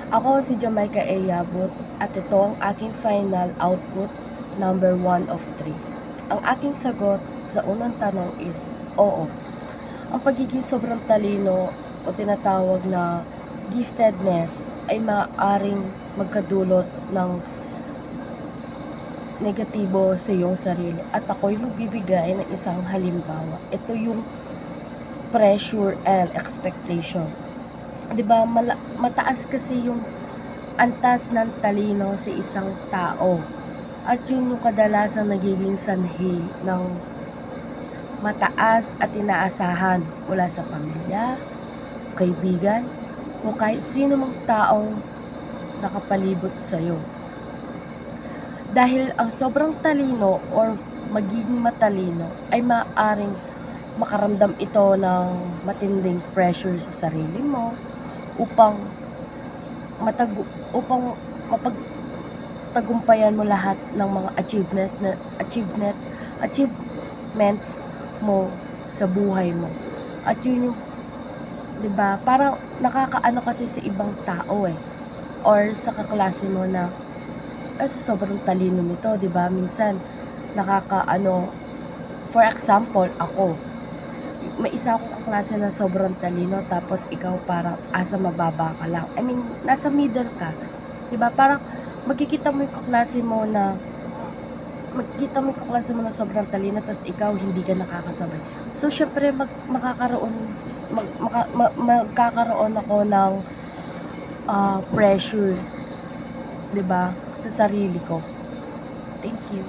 Ako si Jamaica A. Yabut at ito ang aking final output, number 1 of 3. Ang aking sagot sa unang tanong is, oo. Ang pagiging sobrang talino o tinatawag na giftedness ay maaaring magkadulot ng negatibo sa iyong sarili. At ako'y magbibigay ng isang halimbawa. Ito yung pressure and expectation. 'Di ba, mataas kasi yung antas ng talino sa isang tao. At yun yung kadalasang nagiging sanhi ng mataas at inaasahan mula sa pamilya, kaibigan, o kahit sino mang taong nakapalibot sa'yo. Dahil ang sobrang talino or magiging matalino ay maaaring makaramdam ito ng matinding pressure sa sarili mo upang mapagtagumpayan mo lahat ng mga achievements mo sa buhay mo. At yun yung, 'di ba, parang nakakaano kasi sa ibang tao or sa kaklase mo na sobrang talino nito, 'di ba? Minsan nakakaano, for example, ako may isa akong kaklase na sobrang talino tapos ikaw parang asa mababa ka lang. I mean, nasa middle ka. 'Di ba? Parang makikita mo yung kaklase mo na sobrang talino tapos ikaw hindi ka nakakasabay. So syempre magkakaroon ako ng pressure, 'di ba? Sa sarili ko. Thank you.